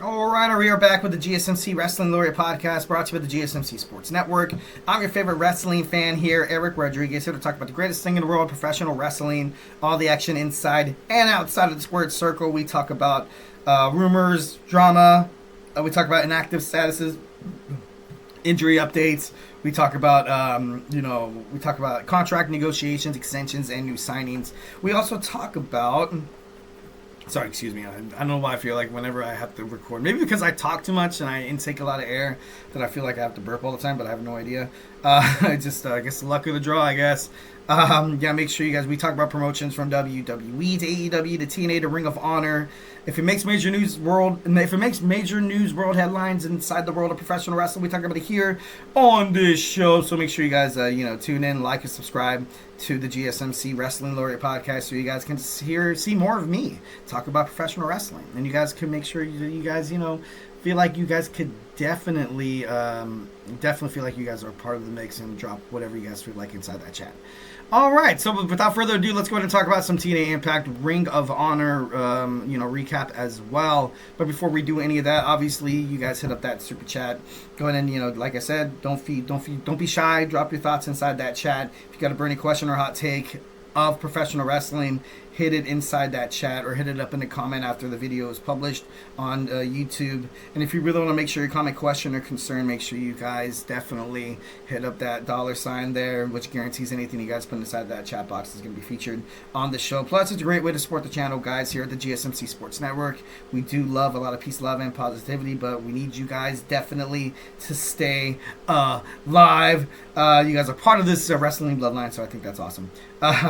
Alright, we are back with the GSMC Wrestling Laureate podcast brought to you by the GSMC Sports Network. I'm your favorite wrestling fan here, Eric Rodriguez, here to talk about the greatest thing in the world, professional wrestling, all the action inside and outside of the squared circle. We talk about rumors, drama, we talk about inactive statuses, injury updates. We talk about, we talk about contract negotiations, extensions, and new signings. We also talk about... Sorry, excuse me. I don't know why I feel like whenever I have to record, maybe because I talk too much and I intake a lot of air, that I feel like I have to burp all the time, but I have no idea. I guess the luck of the draw, I guess. Make sure you guys, we talk about promotions from WWE to AEW to TNA to Ring of Honor. If it makes major news world headlines inside the world of professional wrestling, we talk about it here on this show. So make sure you guys, tune in, like, and subscribe to the GSMC Wrestling Laureate podcast, so you guys can see more of me talk about professional wrestling, and you guys can make sure you guys, feel like you guys could definitely feel like you guys are part of the mix and drop whatever you guys feel like inside that chat. All right, so without further ado, let's go ahead and talk about some TNA Impact Ring of Honor, recap as well. But before we do any of that, obviously, you guys hit up that super chat. Go ahead and, like I said, don't be shy. Drop your thoughts inside that chat. If you got a burning question or hot take of professional wrestling, hit it inside that chat or hit it up in the comment after the video is published on YouTube. And if you really want to make sure your comment, question, or concern, make sure you guys definitely hit up that $sign there, which guarantees anything you guys put inside that chat box is going to be featured on the show. Plus, it's a great way to support the channel, guys, here at the GSMC Sports Network. We do love a lot of peace, love, and positivity, but we need you guys definitely to stay live. You guys are part of this wrestling bloodline, so I think that's awesome.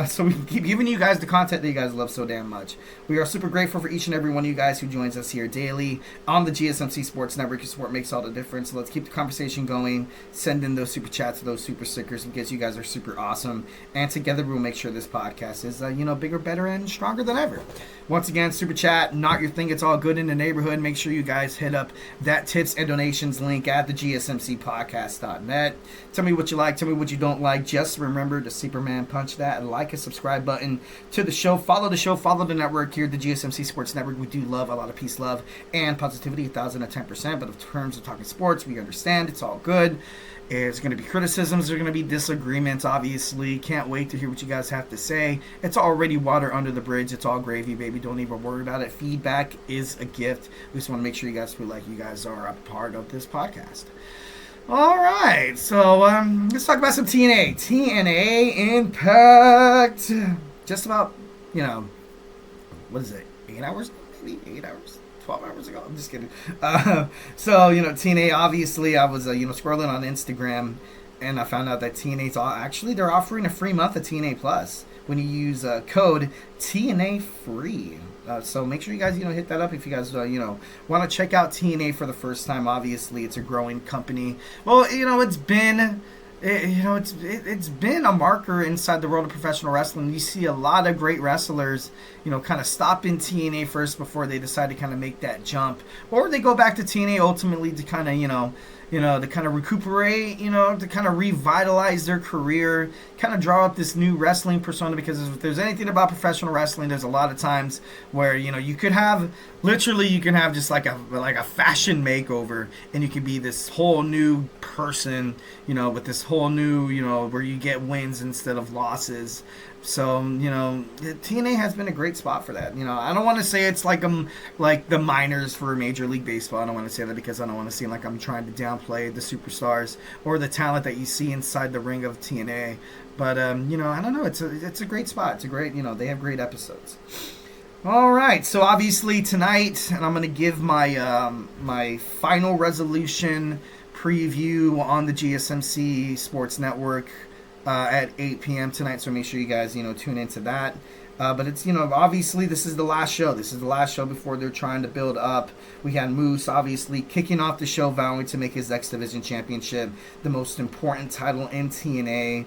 So we can keep giving you guys the content that you guys love so damn much. We are super grateful for each and every one of you guys who joins us here daily on the GSMC Sports Network. Your support makes all the difference. So let's keep the conversation going. Send in those super chats, those super stickers, because you guys are super awesome. And together we'll make sure this podcast is, bigger, better, and stronger than ever. Once again, super chat, not your thing. It's all good in the neighborhood. Make sure you guys hit up that tips and donations link at the GSMCpodcast.net. Tell me what you like. Tell me what you don't like. Just remember to Superman punch that like and subscribe button to the show. Follow the show. Follow the network here, the GSMC Sports Network. We do love a lot of peace, love, and positivity, 1,010%. But in terms of talking sports, we understand it's all good. There's going to be criticisms. There's going to be disagreements, obviously. Can't wait to hear what you guys have to say. It's already water under the bridge. It's all gravy, baby. Don't even worry about it. Feedback is a gift. We just want to make sure you guys feel like you guys are a part of this podcast. All right, so let's talk about some TNA. TNA Impact. Just about, what is it, 8 hours? Maybe 8 hours? 12 hours ago? I'm just kidding. TNA, obviously, I was, scrolling on Instagram, and I found out that TNA's they're offering a free month of TNA Plus when you use code TNA Free. So make sure you guys, hit that up if you guys, want to check out TNA for the first time. Obviously, it's a growing company. Well, it's been a marker inside the world of professional wrestling. You see a lot of great wrestlers, kind of stop in TNA first before they decide to kind of make that jump, or they go back to TNA ultimately to kind of, to kind of recuperate, to kind of revitalize their career, kind of draw up this new wrestling persona. Because if there's anything about professional wrestling, there's a lot of times where, you can have just like a fashion makeover, and you could be this whole new person, with this whole new, where you get wins instead of losses. So, TNA has been a great spot for that. I don't want to say it's like the minors for Major League Baseball. I don't want to say that because I don't want to seem like I'm trying to downplay the superstars or the talent that you see inside the ring of TNA. But, I don't know. It's a great spot. It's a great, they have great episodes. All right. So, obviously, tonight, and I'm going to give my my final resolution preview on the GSMC Sports Network at 8 p.m. tonight, so make sure you guys, tune into that. But it's, obviously this is the last show. This is the last show before they're trying to build up. We had Moose, obviously, kicking off the show, vowing to make his X Division Championship the most important title in TNA.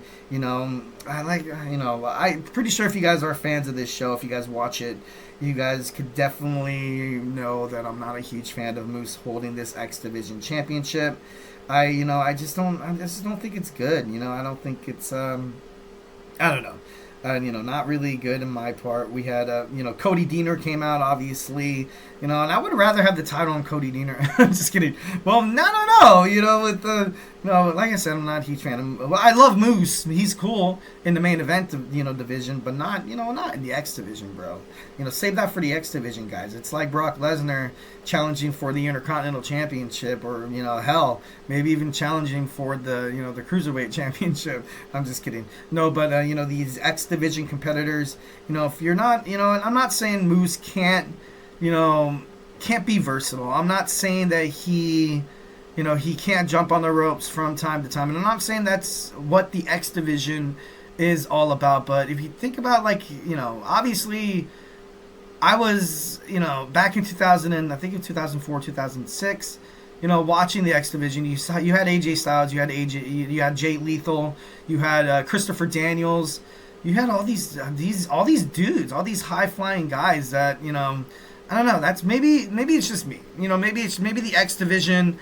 I'm pretty sure if you guys are fans of this show, if you guys watch it, you guys could definitely know that I'm not a huge fan of Moose holding this X Division Championship. I just don't think it's good. I don't think it's, I don't know. Not really good in my part. We had, Cody Deaner came out, obviously, and I would rather have the title on Cody Deaner. I'm just kidding. Well, no, with the, like I said, I'm not a huge fan. I love Moose. He's cool in the main event, division, but not in the X division, bro. Save that for the X division guys. It's like Brock Lesnar challenging for the Intercontinental Championship, or, hell, maybe even challenging for the, the Cruiserweight Championship. I'm just kidding. No, but, these X division competitors, if you're not, and I'm not saying Moose can't be versatile. I'm not saying that he can't jump on the ropes from time to time. And I'm not saying that's what the X division is all about. But if you think about, obviously I was, back in 2000, and I think in 2004, 2006, watching the X division, you had AJ Styles, you had Jay Lethal, you had Christopher Daniels, you had all these dudes, all these high flying guys that, I don't know. That's maybe it's just me. Maybe the X division.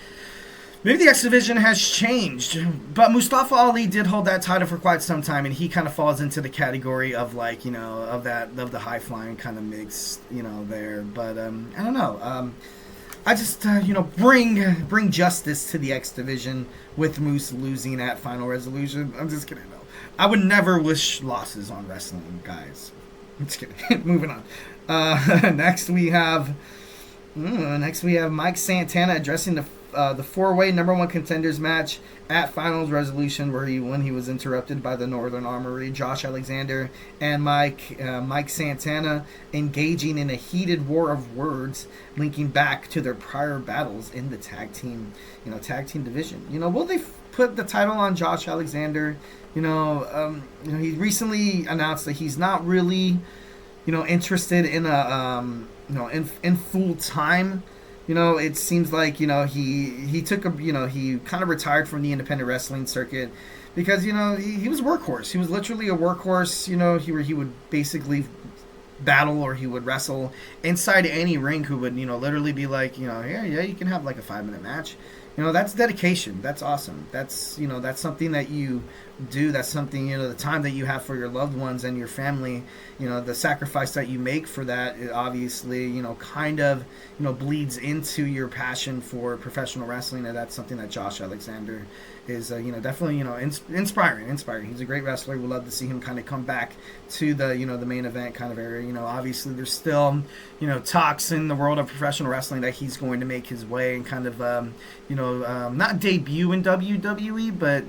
Maybe the X division has changed, but Mustafa Ali did hold that title for quite some time, and he kind of falls into the category of of the high flying kind of mix, there. But I don't know. I just bring justice to the X division with Moose losing at Final Resolution. I'm just kidding. No, I would never wish losses on wrestling, guys. I'm just kidding. Moving on. Next we have Mike Santana addressing the four-way number one contenders match at Finals Resolution, when he was interrupted by the Northern Armory, Josh Alexander and Mike Santana engaging in a heated war of words, linking back to their prior battles in the tag team division. Will they put the title on Josh Alexander? He recently announced that he's not really interested in in full time. It seems like he took he kind of retired from the independent wrestling circuit because he was a workhorse. He was literally a workhorse. He would basically battle, or he would wrestle inside any ring. Who would literally be like, yeah, you can have like a 5-minute match. That's dedication. That's awesome. That's that's something that you do. That's something, the time that you have for your loved ones and your family, the sacrifice that you make for that, it obviously, kind of, bleeds into your passion for professional wrestling. And that's something that Josh Alexander is, definitely, inspiring. He's a great wrestler. We'd love to see him kind of come back to the, the main event kind of area. Obviously there's still, talks in the world of professional wrestling that he's going to make his way and kind of, not debut in WWE, but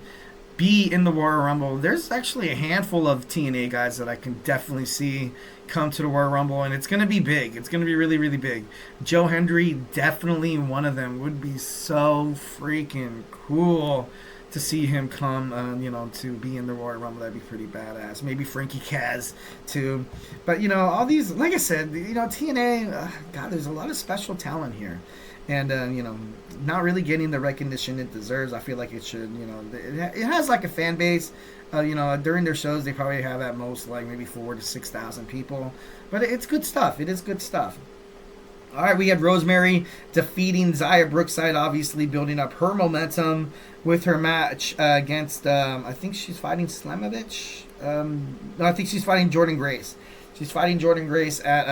be in the Royal Rumble. There's actually a handful of TNA guys that I can definitely see come to the Royal Rumble, and it's going to be big. It's going to be really, really big. Joe Hendry, definitely one of them. Would be so freaking cool to see him come, to be in the Royal Rumble. That'd be pretty badass. Maybe Frankie Kaz, too. But, all these, like I said, TNA, God, there's a lot of special talent here. And, not really getting the recognition it deserves. I feel like it should, it has like a fan base. During their shows, they probably have at most like maybe 4,000 to 6,000 people. But it's good stuff. It is good stuff. All right, we had Rosemary defeating Xia Brookside, obviously building up her momentum with her match against, I think she's fighting Slamovich. No, I think she's fighting Jordan Grace. She's fighting Jordan Grace at,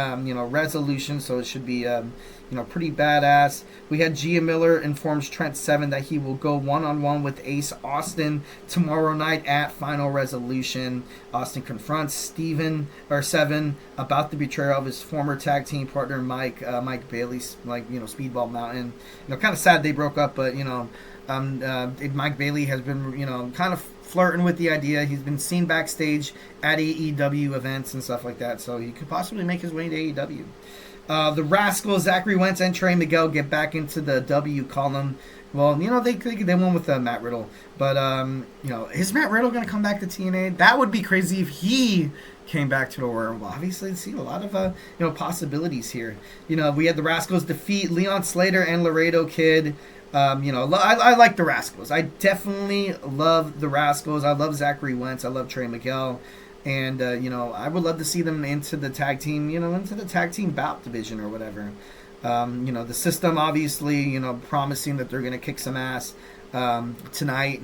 Resolution, so it should be, pretty badass. We had Gia Miller informs Trent Seven that he will go one-on-one with Ace Austin tomorrow night at Final Resolution. Austin confronts Seven about the betrayal of his former tag team partner Mike Bailey, Speedball Mountain. Kind of sad they broke up, but Mike Bailey has been kind of flirting with the idea. He's been seen backstage at AEW events and stuff like that, so he could possibly make his way to AEW. The Rascalz, Zachary Wentz, and Trey Miguel get back into the W column. Well, they won with Matt Riddle, but is Matt Riddle going to come back to TNA? That would be crazy if he came back to the Royal Rumble. Obviously, see a lot of possibilities here. We had the Rascalz defeat Leon Slater and Laredo Kid. I like the Rascalz. I definitely love the Rascalz. I love Zachary Wentz. I love Trey Miguel. And, I would love to see them into the tag team, into the tag team bout division or whatever. The system, obviously, promising that they're going to kick some ass. Tonight,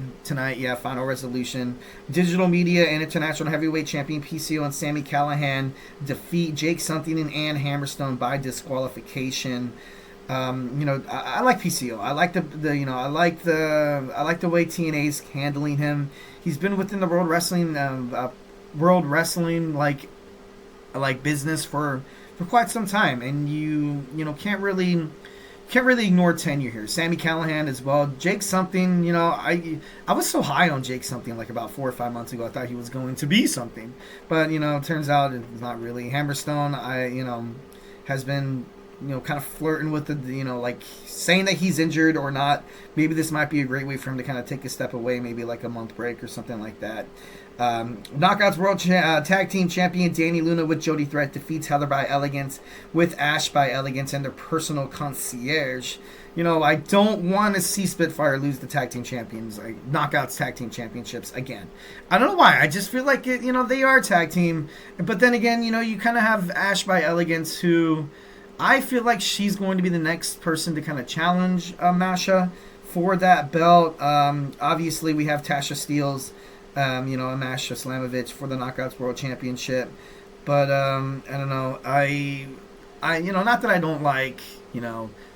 yeah, final resolution. Digital media and international heavyweight champion PCO and Sami Callihan defeat Jake Something and Ann Hammerstone by disqualification. I like PCO. I like I like the way TNA's handling him. He's been within the world wrestling like business for quite some time, and you can't really ignore tenure here. Sami Callihan as well. Jake Something, I was so high on Jake Something like about 4 or 5 months ago. I thought he was going to be something, but it turns out it's not really. Hammerstone, has been kind of flirting with the like saying that he's injured or not. Maybe this might be a great way for him to kind of take a step away, maybe like a month break or something like that. Knockouts World Tag Team Champion Danny Luna with Jody Threat defeats Heather by Elegance with Ash by Elegance and their personal concierge. I don't want to see Spitfire lose the Tag Team Champions, Knockouts Tag Team Championships again. I don't know why. I just feel like it. They are a tag team, but then again, you kind of have Ash by Elegance, who I feel like she's going to be the next person to kind of challenge Masha for that belt. Obviously, we have Tasha Steelz. Masha Slamovich for the Knockouts World Championship. But, I don't know. I not that I don't like,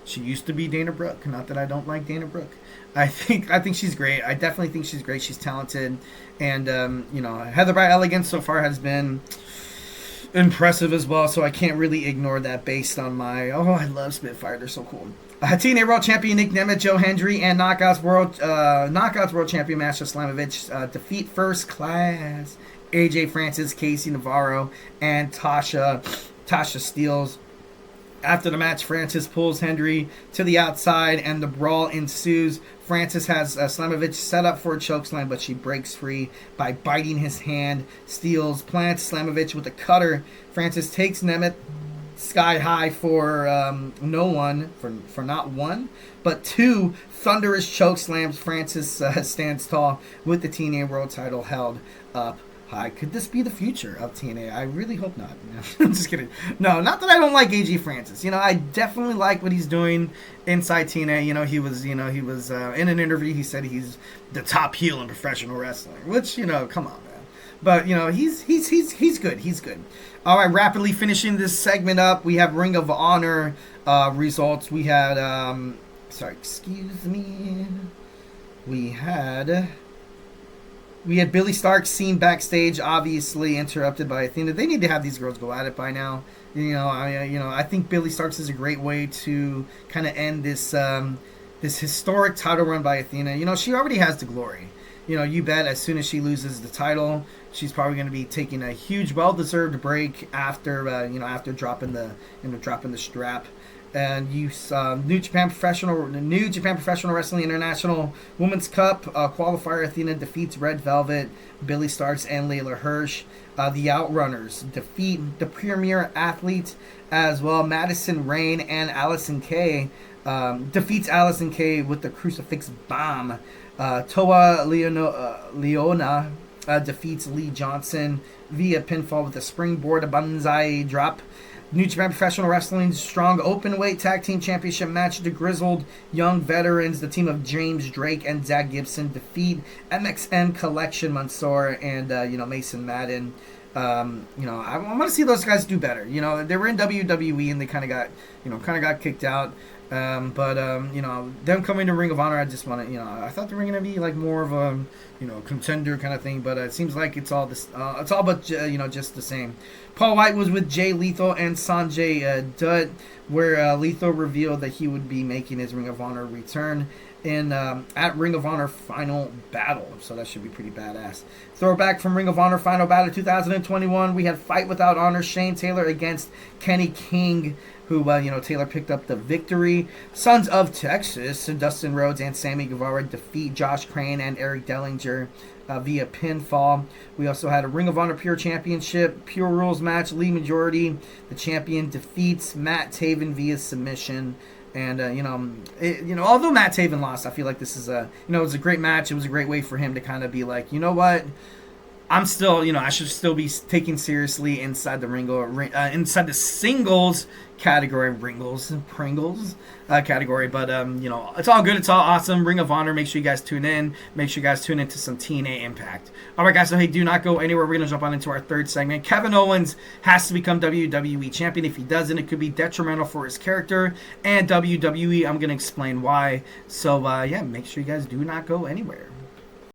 she used to be Dana Brooke. Not that I don't like Dana Brooke. I think she's great. I definitely think she's great. She's talented. And, Heather by Elegance so far has been impressive as well. So I can't really ignore that based on I love Spitfire. They're so cool. TNA World Champion Nick Nemeth, Joe Hendry, and Knockouts World Champion Masha Slamovich defeat First Class AJ Francis, Casey Navarro, and Tasha Steelz. After the match, Francis pulls Hendry to the outside, and the brawl ensues. Francis has Slamovich set up for a chokeslam, but she breaks free by biting his hand. Steelz plants Slamovich with a cutter. Francis takes Nemeth sky high for not one, but two thunderous choke slams. Francis stands tall with the TNA World title held up high. Could this be the future of TNA? I really hope not. I'm just kidding. No, not that I don't like AJ Francis. I definitely like what he's doing inside TNA. He was in an interview. He said he's the top heel in professional wrestling, which come on, man. But he's good. He's good. All right, rapidly finishing this segment up, we have Ring of Honor results. We had, We had Billie Starks seen backstage, obviously interrupted by Athena. They need to have these girls go at it by now. I think Billie Starks is a great way to kind of end this historic title run by Athena. She already has the glory. You bet as soon as she loses the title, she's probably going to be taking a huge, well-deserved break after dropping the strap. And you saw New Japan Professional Wrestling International Women's Cup qualifier. Athena defeats Red Velvet, Billie Starks, and Layla Hirsch. The Outrunners defeat the Premier Athletes as well. Madison Rain and Allison Kay defeats Allison Kay with the Crucifix Bomb. Toa Leona defeats Lee Johnson via pinfall with a Springboard Banzai drop. New Japan Professional Wrestling's Strong Openweight Tag Team Championship match. The Grizzled Young Veterans, the team of James Drake and Zach Gibson, defeat MXM Collection, Mansoor, and Mason Madden. I want to see those guys do better. They were in WWE and they kind of got kicked out. But them coming to Ring of Honor, I just want to, I thought they were going to be like more of a, contender kind of thing, but it seems like it's all but just the same. Paul White was with Jay Lethal and Sanjay Dutt, where Lethal revealed that he would be making his Ring of Honor return at Ring of Honor Final Battle, so that should be pretty badass. Throwback from Ring of Honor Final Battle 2021, we had Fight Without Honor, Shane Taylor against Kenny King, who, Taylor picked up the victory. Sons of Texas, Dustin Rhodes and Sammy Guevara defeat Josh Crane and Eric Dellinger via pinfall. We also had a Ring of Honor Pure Championship, Pure Rules match. Lee Moriarty, the champion, defeats Matt Taven via submission. And, although Matt Taven lost, I feel like this is it was a great match. It was a great way for him to kind of be like, you know what? I'm still, I should still be taken seriously inside the inside the singles category, Pringles category. But it's all good. It's all awesome. Ring of Honor. Make sure you guys tune in. Make sure you guys tune into some TNA Impact. All right, guys. So hey, do not go anywhere. We're gonna jump on into our third segment. Kevin Owens has to become WWE champion. If he doesn't, it could be detrimental for his character and WWE. I'm gonna explain why. So yeah, make sure you guys do not go anywhere.